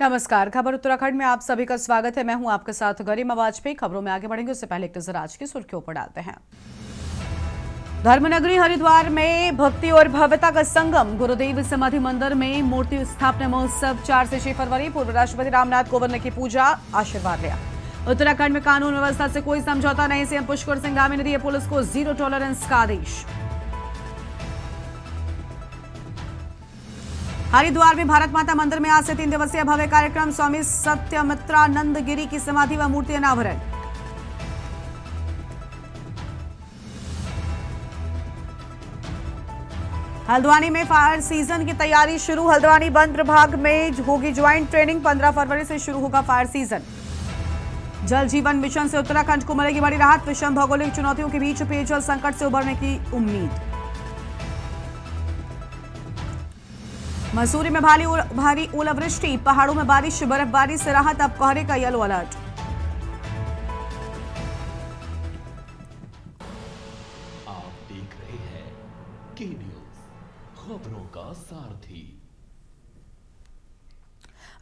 नमस्कार। खबर उत्तराखंड में आप सभी का स्वागत है। मैं हूं आपके साथ गरिमा वाजपेयी। खबरों में आगे बढ़ेंगे उससे पहले एक नजर आज की सुर्खियों पर डालते हैं। धर्मनगरी हरिद्वार में भक्ति और भव्यता का संगम। गुरुदेव समाधि मंदिर में मूर्ति स्थापना महोत्सव 4 से 6 फरवरी। पूर्व राष्ट्रपति रामनाथ कोविंद ने की पूजा, आशीर्वाद लिया। उत्तराखंड में कानून व्यवस्था से कोई समझौता नहीं। सीएम पुष्कर सिंह धामी ने दिए पुलिस को जीरो टॉलरेंस का आदेश। हरिद्वार में भारत माता मंदिर में आज से 3 दिवसीय भव्य कार्यक्रम। स्वामी सत्यमित्रानंद गिरी की समाधि व मूर्ति अनावरण। हल्द्वानी में फायर सीजन की तैयारी शुरू। हल्द्वानी वन प्रभाग में होगी ज्वाइंट ट्रेनिंग। 15 फरवरी से शुरू होगा फायर सीजन। जल जीवन मिशन से उत्तराखंड को मिलेगी बड़ी राहत। विषम भौगोलिक चुनौतियों के बीच पेयजल संकट से उबरने की उम्मीद। मसूरी में भारी ओलावृष्टि। पहाड़ों में बारिश, बर्फबारी से राहत। अब कोहरे का येलो अलर्ट। आप देख रहे हैं के न्यूज, खबरों का सारथी।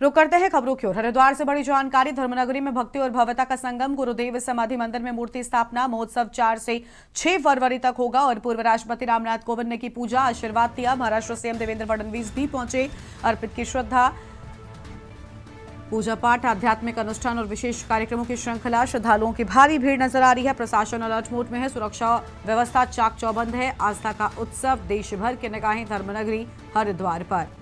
रुक करते हैं खबरों की ओर। हरिद्वार से बड़ी जानकारी। धर्मनगरी में भक्ति और भव्यता का संगम। गुरुदेव समाधि मंदिर में मूर्ति स्थापना महोत्सव 4 से 6 फरवरी तक होगा और पूर्व राष्ट्रपति रामनाथ कोविंद ने की पूजा, आशीर्वाद दिया। महाराष्ट्र सीएम देवेंद्र फडणवीस भी पहुंचे, अर्पित की श्रद्धा। पूजा पाठ, आध्यात्मिक अनुष्ठान और विशेष कार्यक्रमों की श्रृंखला। श्रद्धालुओं की भारी भीड़ नजर आ रही है। प्रशासन अलर्ट मोड में है। सुरक्षा व्यवस्था चाक चौबंद है। आस्था का उत्सव, देश भर की निगाहें धर्मनगरी हरिद्वार पर।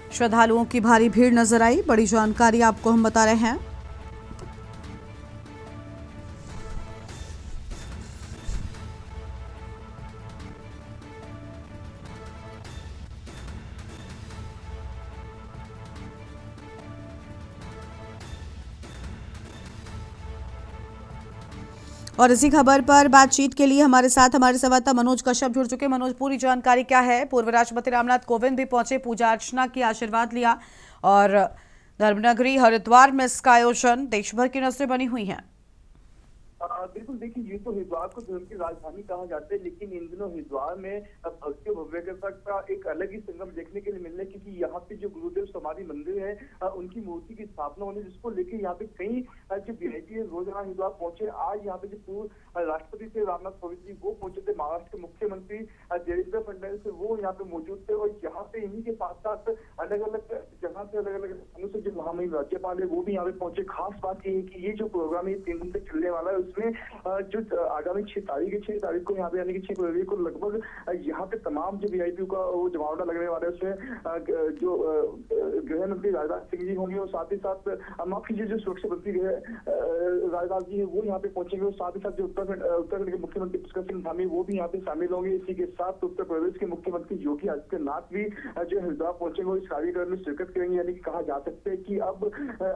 श्रद्धालुओं की भारी भीड़ नजर आई। बड़ी जानकारी आपको हम बता रहे हैं। और इसी खबर पर बातचीत के लिए हमारे साथ हमारे संवाददाता मनोज कश्यप जुड़ चुके। मनोज, पूरी जानकारी क्या है? पूर्व राष्ट्रपति रामनाथ कोविंद भी पहुंचे, पूजा अर्चना की, आशीर्वाद लिया और धर्मनगरी हरिद्वार में इसका आयोजन। देश भर की नजरें बनी हुई हैं। बिल्कुल, देखिए, ये तो हरिद्वार को धर्म की राजधानी कहा जाता है, लेकिन इन दिनों हरिद्वार में भक्ति और भव्यता का एक अलग ही संगम देखने के लिए मिल रहा है, क्योंकि यहाँ पे जो गुरुदेव समाधि मंदिर है उनकी मूर्ति की स्थापना होने, जिसको लेकर यहाँ पे कई जो वीआईपी है रोजाना हरिद्वार पहुंचे। आज यहाँ पे जो पूर्व राष्ट्रपति थे रामनाथ कोविंद जी, वो पहुंचे थे। महाराष्ट्र के मुख्यमंत्री देवेंद्र फडणवीस वो यहाँ पे मौजूद थे और यहाँ पे इन्हीं के साथ साथ अलग अलग जगह से अलग अलग स्थानों से जो महामहिम राज्यपाल है वो भी यहाँ पे पहुंचे। खास बात ये है कि ये जो प्रोग्राम है 3 दिन तक चलने वाला है, उसमें जो आगामी 6 तारीख को यहाँ पे यानी कि 6 फरवरी को लगभग यहाँ पे तमाम जो वीआईपी का वो जमावड़ा लगने वाला है। उसमें जो गृह मंत्री राजनाथ सिंह जी होंगे और साथ ही साथ माफ कीजिए जो सुरक्षा मंत्री राजनाथ जी है वो यहाँ पे पहुंचेंगे और साथ ही साथ जो उत्तराखंड के मुख्यमंत्री पुष्कर सिंह धामी वो भी यहाँ पे शामिल होंगे। इसी के साथ उत्तर प्रदेश के मुख्यमंत्री योगी आदित्यनाथ भी जो हरिद्वार पहुंचेंगे और इस कार्यक्रम में शिरकत करेंगे। यानी कि कहा जा सकता है कि अब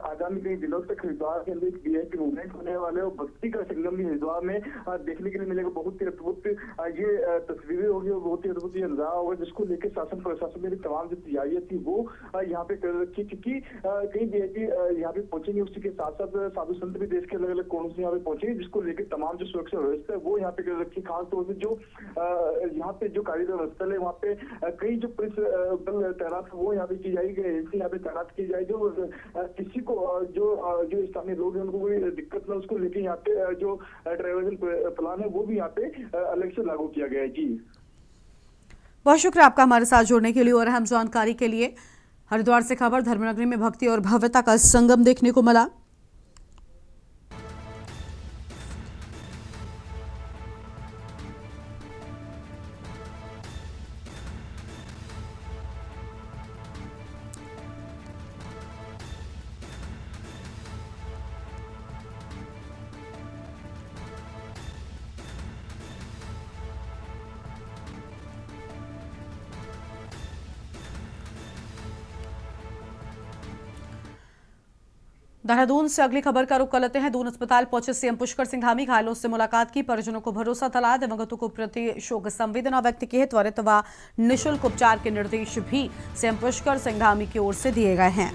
आगामी कई दिनों तक हरिद्वार के अंदर एक वीआईपी मूवमेंट होने वाले और भक्ति का संगम भी हरिद्वार में देखने के लिए मिलेगा। बहुत ही अद्भुत ये तस्वीरें होगी और बहुत ही अद्भुत ये नजारा होगा, जिसको लेकर शासन प्रशासन ने तमाम जो तैयारियां थी वो यहाँ पे कर रखी, क्योंकि कई वीआईपी यहाँ पे पहुंचेंगे। उसी के साथ साथ साधु संत भी देश के अलग अलग कोनों से यहाँ पे पहुंचेंगे, जिसको लेकर तमाम जो सुरक्षा व्यवस्था है वो यहाँ पे कर रखी। खासतौर से जो यहाँ पे जो कार्यक्रम स्थल है वहाँ पे कई जो पुलिस बल तैनात है वो यहाँ पे की जाएगी, एजेंसी यहाँ पे तैनात की जाएगी और किसी को जो स्थानीय लोग हैं उनको कोई दिक्कत ना, उसको लेकर यहाँ पे जो ट्रैवल प्लान है वो भी यहाँ पे अलग से लागू किया गया है। जी, बहुत शुक्रिया आपका हमारे साथ जुड़ने के लिए और अहम जानकारी के लिए। हरिद्वार से खबर, धर्मनगरी में भक्ति और भव्यता का संगम देखने को मिला। देहरादून से अगली खबर का रुख कर लेते हैं। दून अस्पताल पहुंचे सीएम पुष्कर सिंह धामी, घायलों से मुलाकात की, परिजनों को भरोसा दिलाया, दिवंगतों को प्रति शोक संवेदना व्यक्त की है। त्वरित व निःशुल्क उपचार के निर्देश भी सीएम पुष्कर सिंह धामी की ओर से दिए गए हैं।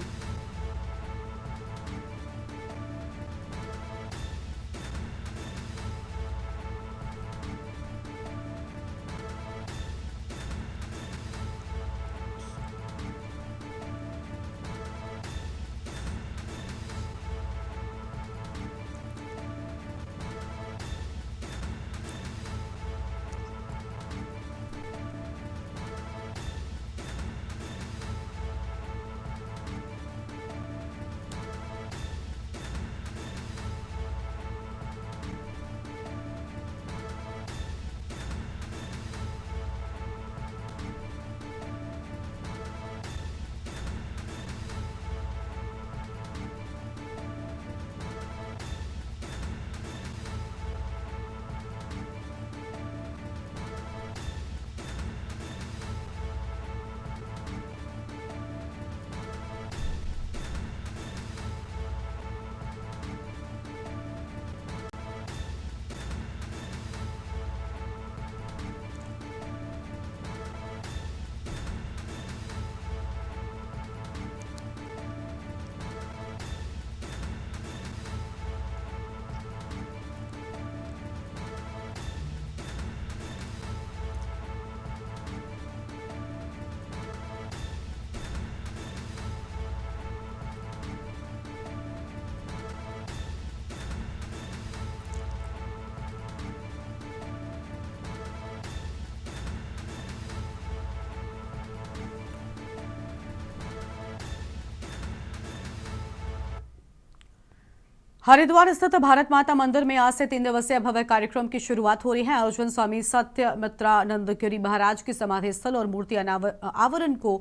हरिद्वार स्थित भारत माता मंदिर में आज से 3 दिवसीय भव्य कार्यक्रम की शुरुआत हो रही है। आयोजन स्वामी सत्यमित्रानंद गिरी महाराज की समाधि स्थल और मूर्ति आवरण को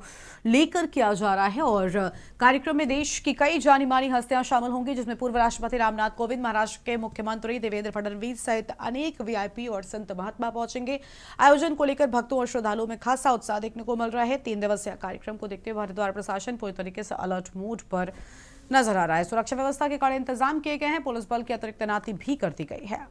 लेकर किया जा रहा है और कार्यक्रम में देश की कई जानी मानी हस्तियां शामिल होंगी, जिसमें पूर्व राष्ट्रपति रामनाथ कोविंद, महाराष्ट्र के मुख्यमंत्री देवेंद्र फडणवीस सहित अनेक वीआईपी और संत महात्मा पहुंचेंगे। आयोजन को लेकर भक्तों और श्रद्धालुओं में खासा उत्साह देखने को मिल रहा है। 3 दिवसीय कार्यक्रम को देखते हुए हरिद्वार प्रशासन पूरी तरीके से अलर्ट मोड पर नजर आ रहा है। सुरक्षा व्यवस्था के कड़े इंतजाम किए गए हैं, पुलिस बल की अतिरिक्त तैनाती भी कर दी गई है।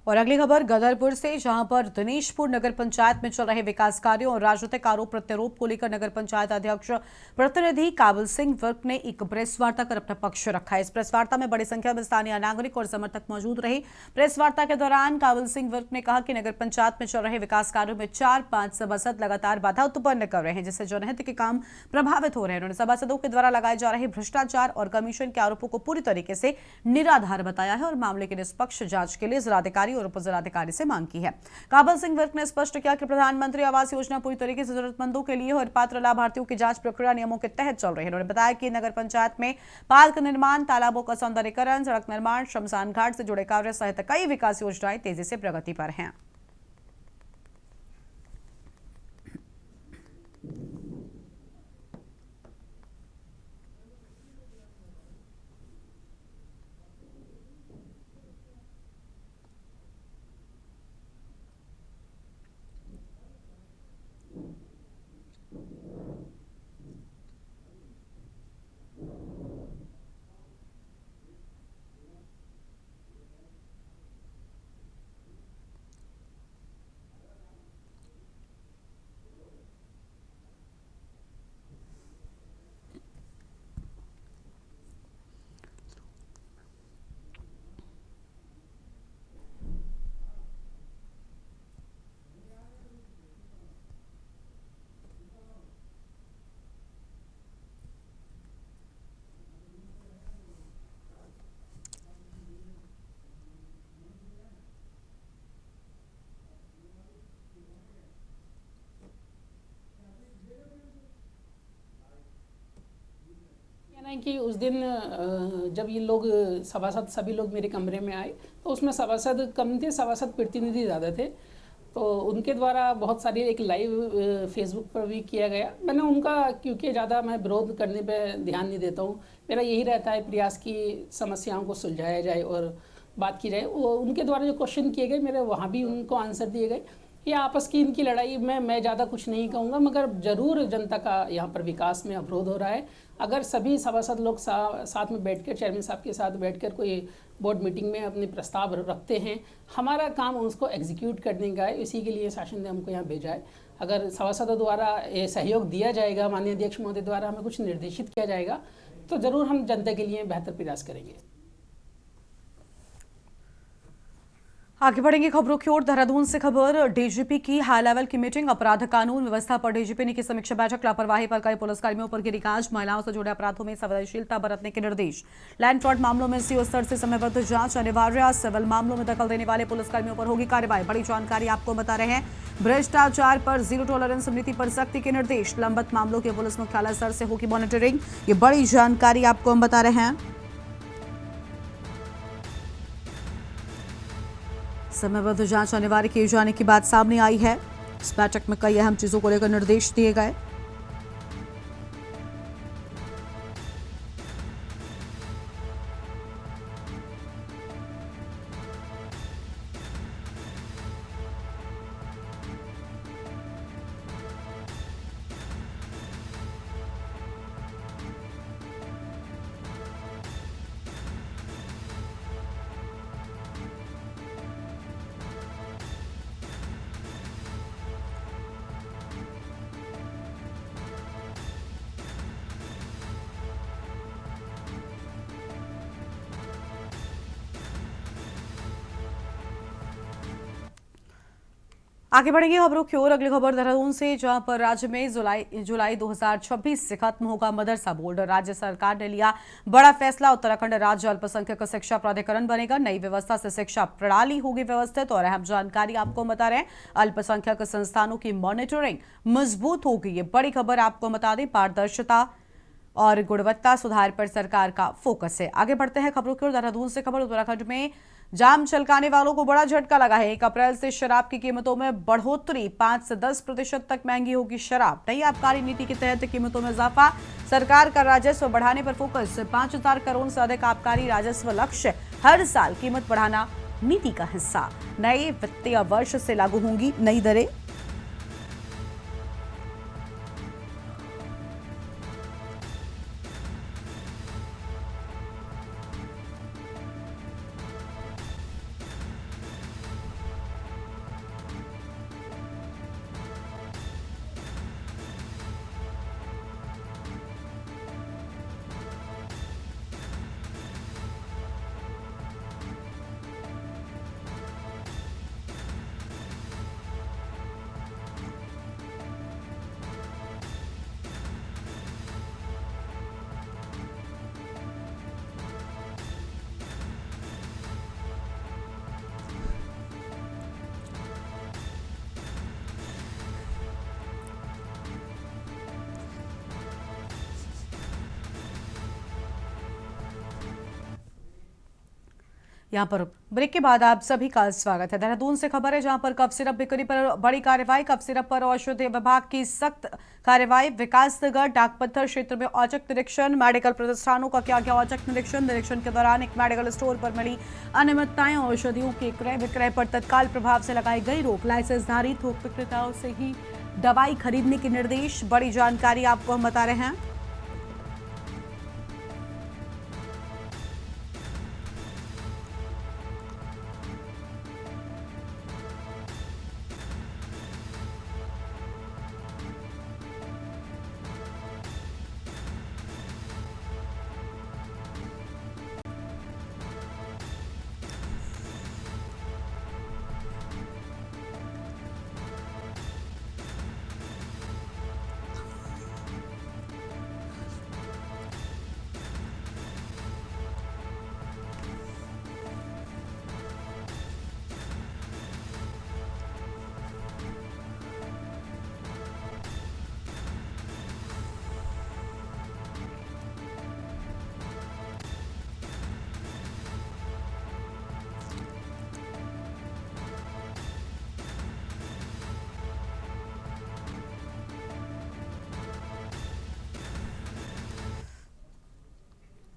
और अगली खबर गदरपुर से, जहां पर दिनेशपुर नगर पंचायत में चल रहे विकास कार्यों और राजनीतिक आरोप प्रत्यारोप को लेकर नगर पंचायत अध्यक्ष प्रतिनिधि काबुल सिंह वर्क ने एक प्रेस वार्ता कर अपना पक्ष रखा है। इस प्रेस वार्ता में बड़ी संख्या में स्थानीय नागरिक और समर्थक मौजूद रहे। प्रेस वार्ता के दौरान काबुल सिंह वर्क ने कहा कि नगर पंचायत में चल रहे विकास कार्यों में 4-5 सभासद लगातार बाधा उत्पन्न कर रहे हैं, जिससे जनहित के काम प्रभावित हो रहे हैं। उन्होंने सभासदों के द्वारा लगाए जा रहे भ्रष्टाचार और कमीशन के आरोपों को पूरी तरीके से निराधार बताया है और मामले की निष्पक्ष जांच के लिए जिलाधिकारी और उप जिलाधिकारी से मांग की है। काबुल सिंह वर्क ने स्पष्ट किया कि प्रधानमंत्री आवास योजना पूरी तरीके से जरूरतमंदों के लिए और पात्र लाभार्थियों की जांच प्रक्रिया नियमों के तहत चल रही है। उन्होंने बताया कि नगर पंचायत में पार्क निर्माण, तालाबों का सौंदर्यीकरण, सड़क निर्माण, श्मशान घाट से जुड़े कार्य सहित कई विकास योजनाएं तेजी से प्रगति पर हैं। कि उस दिन जब ये लोग सभासद सभी लोग मेरे कमरे में आए तो उसमें सभासद कम थे, सभासद प्रतिनिधि ज़्यादा थे। तो उनके द्वारा बहुत सारी एक लाइव फेसबुक पर भी किया गया। मैंने उनका, क्योंकि ज़्यादा मैं विरोध करने पे ध्यान नहीं देता हूँ, मेरा यही रहता है प्रयास की समस्याओं को सुलझाया जाए और बात की जाए। वो उनके द्वारा जो क्वेश्चन किए गए मेरे वहाँ भी उनको आंसर दिए गए। ये आपस की इनकी लड़ाई में मैं ज़्यादा कुछ नहीं कहूँगा, मगर ज़रूर जनता का यहाँ पर विकास में अवरोध हो रहा है। अगर सभी सभासद लोग साथ में बैठकर, चेयरमैन साहब के साथ बैठकर कोई बोर्ड मीटिंग में अपने प्रस्ताव रखते हैं, हमारा काम उसको एग्जीक्यूट करने का है। इसी के लिए शासन ने हमको यहाँ भेजा है। अगर सभासदों द्वारा ये सहयोग दिया जाएगा, माननीय अध्यक्ष महोदय द्वारा हमें कुछ निर्देशित किया जाएगा, तो ज़रूर हम जनता के लिए बेहतर प्रयास करेंगे। आगे बढ़ेंगे खबरों की ओर। देहरादून से खबर। डीजीपी की हाई लेवल की मीटिंग। अपराध कानून व्यवस्था पर डीजीपी ने की समीक्षा बैठक। लापरवाही पर कई पुलिसकर्मियों पर गिरी गाज। महिलाओं से जुड़े अपराधों में संवेदनशीलता बरतने के निर्देश। लैंड फ्रॉड मामलों में सीओ स्तर से समयबद्ध जांच अनिवार्य। सिविल मामलों में दखल देने वाले पुलिसकर्मियों पर होगी कार्रवाई। बड़ी जानकारी आपको बता रहे हैं। भ्रष्टाचार पर जीरो टॉलरेंस नीति पर सख्ती के निर्देश। लंबित मामलों के पुलिस मुख्यालय स्तर से होगी मॉनिटरिंग। ये बड़ी जानकारी आपको हम बता रहे हैं। समयबद्ध जांच अनिवार्य किए जाने की बात सामने आई है। इस बैठक में कई अहम चीजों को लेकर निर्देश दिए गए। आगे बढ़ेंगे खबरों की ओर। अगली खबर देहरादून से, जहां पर राज्य में जुलाई 2026 से खत्म होगा मदरसा बोर्ड। राज्य सरकार ने लिया बड़ा फैसला। उत्तराखंड राज्य अल्पसंख्यक शिक्षा प्राधिकरण बनेगा। नई व्यवस्था से शिक्षा प्रणाली होगी व्यवस्थित। और अहम जानकारी आपको बता रहे हैं, अल्पसंख्यक संस्थानों की मॉनिटरिंग मजबूत होगी। ये बड़ी खबर आपको बता दें। पारदर्शिता और गुणवत्ता सुधार पर सरकार का फोकस है। आगे बढ़ते हैं खबरों की ओर। देहरादून से खबर। उत्तराखंड में जाम छलकाने वालों को बड़ा झटका लगा है। 1 अप्रैल से शराब की कीमतों में बढ़ोतरी। 5 से 10% तक महंगी होगी शराब। नई आबकारी नीति के तहत कीमतों में इजाफा। सरकार का राजस्व बढ़ाने पर फोकस। 5000 करोड़ से अधिक आबकारी राजस्व लक्ष्य। हर साल कीमत बढ़ाना नीति का हिस्सा। नए वित्तीय वर्ष से लागू होंगी नई दरें। यहाँ पर ब्रेक के बाद आप सभी का स्वागत है। देहरादून से खबर है, जहां पर कफ सिरप बिक्री पर बड़ी कार्रवाई। कफ सिरप पर औषधि विभाग की सख्त कार्रवाई। विकासनगर डाकपत्थर क्षेत्र में औचक निरीक्षण। मेडिकल प्रतिष्ठानों का किया गया औचक निरीक्षण। निरीक्षण के दौरान एक मेडिकल स्टोर पर मिली अनियमितताएं। औषधियों के क्रय विक्रय पर तत्काल प्रभाव से लगाई गई रोक। लाइसेंसधारी थोक विक्रेताओं से ही दवाई खरीदने के निर्देश। बड़ी जानकारी आपको हम बता रहे हैं।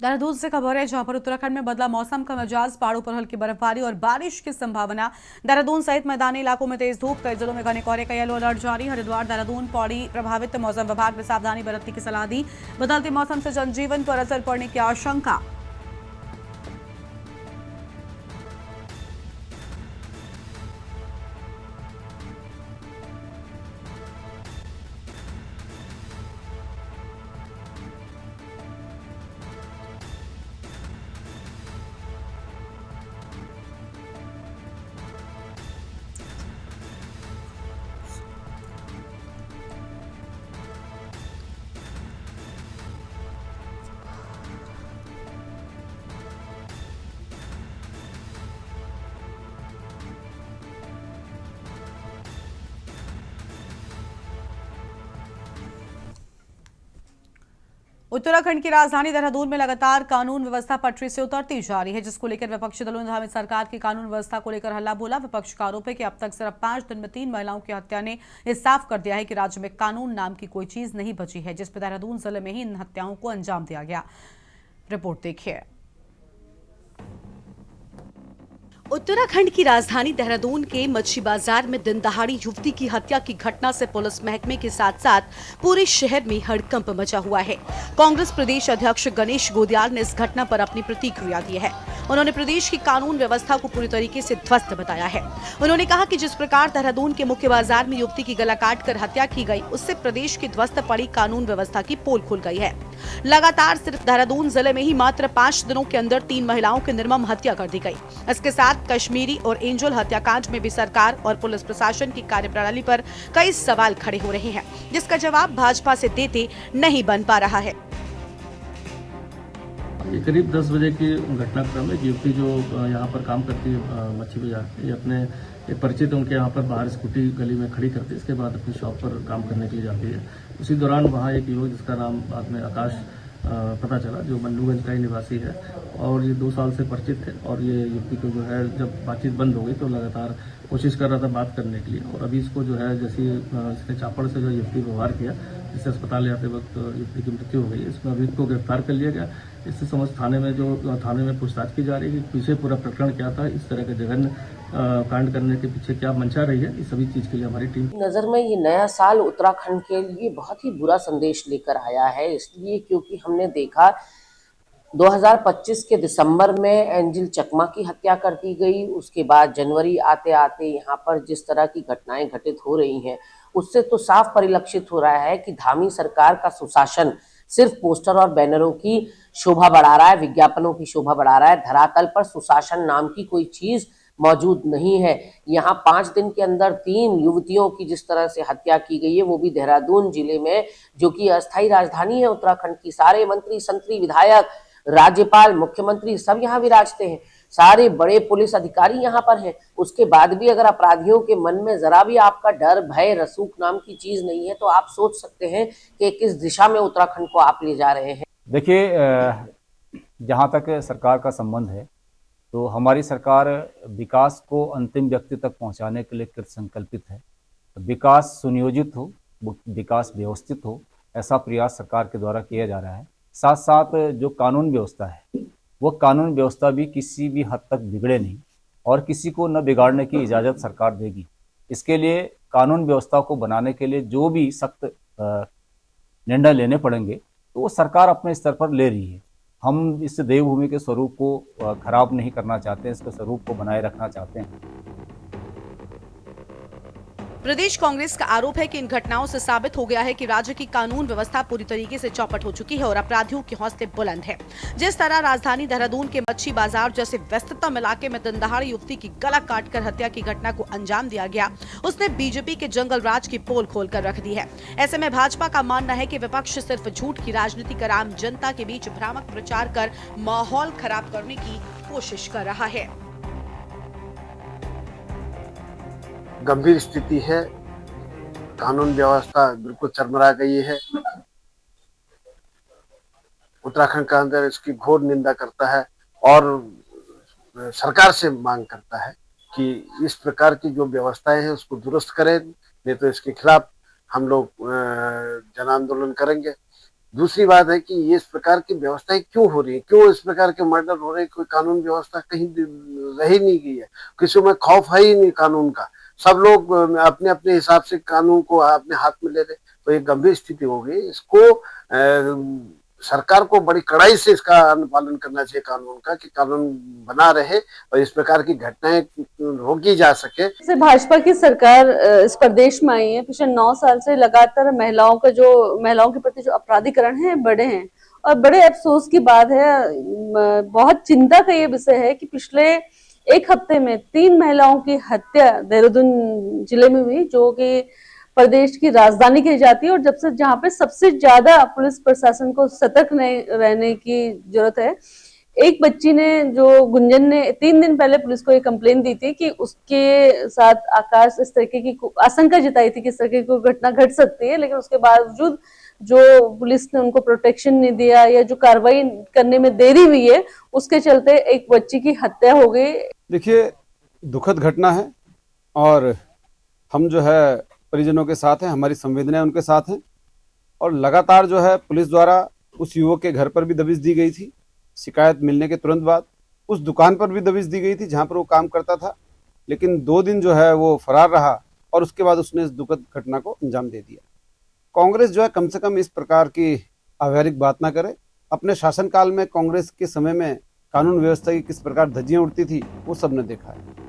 देहरादून से खबर है, जहां पर उत्तराखंड में बदला मौसम का मिजाज, पहाड़ों पर हल्की बर्फबारी और बारिश की संभावना। देहरादून सहित मैदानी इलाकों में तेज धूप, कई जिलों में घने कोहरे का येलो अलर्ट जारी। हरिद्वार, देहरादून, पौड़ी प्रभावित, मौसम विभाग ने सावधानी बरतने की सलाह दी। बदलते मौसम से जनजीवन पर असर पड़ने की आशंका। उत्तराखंड की राजधानी देहरादून में लगातार कानून व्यवस्था पटरी से उतरती जा रही है, जिसको लेकर विपक्षी दलों ने धामित सरकार की कानून व्यवस्था को लेकर हल्ला बोला। विपक्ष का आरोप है कि अब तक सिर्फ 5 दिन में 3 महिलाओं की हत्या ने यह साफ कर दिया है कि राज्य में कानून नाम की कोई चीज नहीं बची है, जिस पर देहरादून जिले में ही इन हत्याओं को अंजाम दिया गया। रिपोर्ट देखिए। उत्तराखंड की राजधानी देहरादून के मच्छी बाजार में दिन दहाड़ी युवती की हत्या की घटना से पुलिस महकमे के साथ साथ पूरे शहर में हड़कंप मचा हुआ है। कांग्रेस प्रदेश अध्यक्ष गणेश गोदियाल ने इस घटना पर अपनी प्रतिक्रिया दी है। उन्होंने प्रदेश की कानून व्यवस्था को पूरी तरीके से ध्वस्त बताया है। उन्होंने कहा कि जिस प्रकार देहरादून के मुख्य बाजार में युवती की गला काटकर हत्या की गई, उससे प्रदेश की ध्वस्त पड़ी कानून व्यवस्था की पोल खुल गई है। लगातार सिर्फ देहरादून जिले में ही मात्र 5 दिनों के अंदर 3 महिलाओं की निर्मम हत्या कर दी गई। इसके साथ कश्मीरी और एंजल हत्याकांड में भी सरकार और पुलिस प्रशासन की कार्यप्रणाली पर कई सवाल खड़े हो रहे हैं, जिसका जवाब भाजपा से देते नहीं बन पा रहा है। ये करीब 10 बजे की घटनाक्रम है। युवती जो यहाँ पर काम करती है मच्छी बाजार, ये अपने एक परिचित उनके यहाँ पर बाहर स्कूटी गली में खड़ी करती है। इसके बाद अपनी शॉप पर काम करने के लिए जाती है। उसी दौरान वहाँ एक युवक, जिसका नाम बाद में आकाश पता चला, जो मल्लूगंज का ही निवासी है और ये 2 साल से परिचित है। और ये युवती को जो है, जब बातचीत बंद हो गई तो लगातार कोशिश कर रहा था बात करने के लिए। और अभी इसको जो है, जैसे इसने चापड़ से जो युवती को व्यवहार किया, जिससे अस्पताल ले जाते वक्त युवती की मृत्यु हो गई। इसमें अभी को गिरफ्तार कर लिया गया। इससे समस्त थाने में पूछताछ की जा रही है कि पीछे पूरा प्रकरण क्या था, इस तरह के जघन्य कांड करने के पीछे क्या मंशा रही है। इस सभी चीज के लिए हमारी टीम नजर में ये नया साल उत्तराखंड के लिए बहुत ही बुरा संदेश लेकर आया है, इसलिए क्योंकि हमने देखा 2025 के दिसंबर में एंजिल चकमा की हत्या कर दी गई। उसके बाद जनवरी आते आते यहाँ पर जिस तरह की घटनाएं घटित हो रही हैं, उससे तो साफ परिलक्षित हो रहा है कि धामी सरकार का सुशासन सिर्फ पोस्टर और बैनरों की शोभा बढ़ा रहा है, विज्ञापनों की शोभा बढ़ा रहा है। धरातल पर सुशासन नाम की कोई चीज मौजूद नहीं है। यहाँ 5 दिन के अंदर 3 युवतियों की जिस तरह से हत्या की गई है, वो भी देहरादून जिले में, जो कि अस्थायी राजधानी है उत्तराखंड की। सारे मंत्री, संतरी, विधायक, राज्यपाल, मुख्यमंत्री सब यहाँ विराजते हैं। सारे बड़े पुलिस अधिकारी यहाँ पर हैं। उसके बाद भी अगर अपराधियों के मन में जरा भी आपका डर, भय, रसूख नाम की चीज नहीं है, तो आप सोच सकते हैं कि किस दिशा में उत्तराखंड को आप ले जा रहे हैं। देखिए, जहाँ तक सरकार का संबंध है, तो हमारी सरकार विकास को अंतिम व्यक्ति तक पहुँचाने के लिए कृत संकल्पित है। विकास सुनियोजित हो, विकास व्यवस्थित हो, ऐसा प्रयास सरकार के द्वारा किया जा रहा है। साथ साथ जो कानून व्यवस्था है, वो कानून व्यवस्था भी किसी भी हद तक बिगड़े नहीं और किसी को न बिगाड़ने की इजाज़त सरकार देगी। इसके लिए कानून व्यवस्था को बनाने के लिए जो भी सख्त निर्णय लेने पड़ेंगे, तो वो सरकार अपने स्तर पर ले रही है। हम इस देवभूमि के स्वरूप को खराब नहीं करना चाहते, इसके स्वरूप को बनाए रखना चाहते हैं। प्रदेश कांग्रेस का आरोप है कि इन घटनाओं से साबित हो गया है कि राज्य की कानून व्यवस्था पूरी तरीके से चौपट हो चुकी है और अपराधियों के हौसले बुलंद है। जिस तरह राजधानी देहरादून के मच्छी बाजार जैसे व्यस्ततम इलाके में दिन दहाड़े युवती की गला काटकर हत्या की घटना को अंजाम दिया गया, उसने बीजेपी के जंगल राज की पोल खोलकर रख दी है। ऐसे में भाजपा का मानना है कि विपक्ष सिर्फ झूठ की राजनीति कर आम जनता के बीच भ्रामक प्रचार कर माहौल खराब करने की कोशिश कर रहा है। गंभीर स्थिति है, कानून व्यवस्था बिल्कुल चरमरा गई है। उत्तराखंड का अंदर इसकी घोर निंदा करता है और सरकार से मांग करता है कि इस प्रकार की जो व्यवस्थाएं हैं उसको दुरुस्त करें, नहीं तो इसके खिलाफ हम लोग जन आंदोलन करेंगे। दूसरी बात है कि ये इस प्रकार की व्यवस्थाएं क्यों हो रही है, क्यों इस प्रकार के मर्डर हो रहे हैं, कोई कानून व्यवस्था कहीं रह ही नहीं गई है, किसी में खौफ है ही नहीं कानून का, सब लोग अपने अपने हिसाब से कानून को अपने हाथ में ले रहे। तो ये गंभीर स्थिति हो गई। इसको सरकार को बड़ी कड़ाई से इसका अनुपालन करना चाहिए कानून का, कि कानून बना रहे और इस प्रकार की घटनाएं रोकी जा सके। से भाजपा की सरकार इस प्रदेश में आई है, पिछले 9 साल से लगातार महिलाओं के प्रति जो अपराधीकरण है बढ़े हैं, और बड़े अफसोस की बात है, बहुत चिंता का ये विषय है कि पिछले एक हफ्ते में 3 महिलाओं की हत्या देहरादून जिले में हुई, जो कि प्रदेश की राजधानी कही जाती है, और जहाँ पे सबसे ज्यादा पुलिस प्रशासन को सतर्क रहने की जरूरत है। एक बच्ची ने, जो गुंजन ने 3 दिन पहले पुलिस को ये कंप्लेन दी थी कि उसके साथ आकाश इस तरीके की आशंका जताई थी कि इस तरह की कोई घटना घट सकती है, लेकिन उसके बावजूद जो पुलिस ने उनको प्रोटेक्शन नहीं दिया या जो कार्रवाई करने में देरी हुई है, उसके चलते एक बच्ची की हत्या हो गई। देखिए, दुखद घटना है और हम जो है परिजनों के साथ हैं, हमारी संवेदनाएं उनके साथ हैं, और लगातार जो है पुलिस द्वारा उस युवक के घर पर भी दबिश दी गई थी। शिकायत मिलने के तुरंत बाद उस दुकान पर भी दबिश दी गई थी जहां पर वो काम करता था, लेकिन 2 दिन जो है वो फरार रहा और उसके बाद उसने इस दुखद घटना को अंजाम दे दिया। कांग्रेस जो है कम से कम इस प्रकार की अव्यावहारिक बात ना करे। अपने शासनकाल में कांग्रेस के समय में कानून व्यवस्था की किस प्रकार धज्जियां उड़ती थी वो सबने देखा है।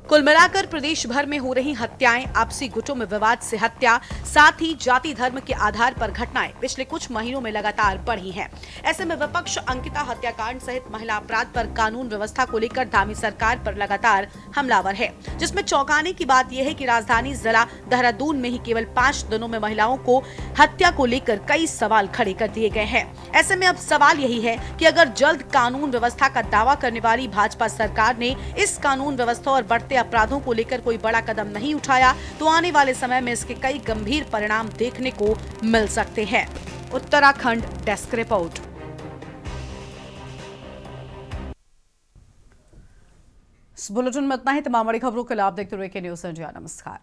कुल मिलाकर प्रदेश भर में हो रही हत्याएं, आपसी गुटों में विवाद से हत्या, साथ ही जाति धर्म के आधार पर घटनाएं पिछले कुछ महीनों में लगातार बढ़ी हैं। ऐसे में विपक्ष अंकिता हत्याकांड सहित महिला अपराध पर कानून व्यवस्था को लेकर धामी सरकार पर लगातार हमलावर है, जिसमें चौंकाने की बात यह है कि राजधानी जिला देहरादून में ही केवल 5 दिनों में महिलाओं को हत्या को लेकर कई सवाल खड़े कर दिए गए हैं। ऐसे में अब सवाल यही है कि अगर जल्द कानून व्यवस्था का दावा करने वाली भाजपा सरकार ने इस कानून व्यवस्था और बढ़ते अपराधों को लेकर कोई बड़ा कदम नहीं उठाया, तो आने वाले समय में इसके कई गंभीर परिणाम देखने को मिल सकते हैं। Uttarakhand desk report. इस बुलेटिन में इतना ही। तमाम बड़ी खबरों के लिए आप देखते रहिए के न्यूज़ इंडिया। नमस्कार।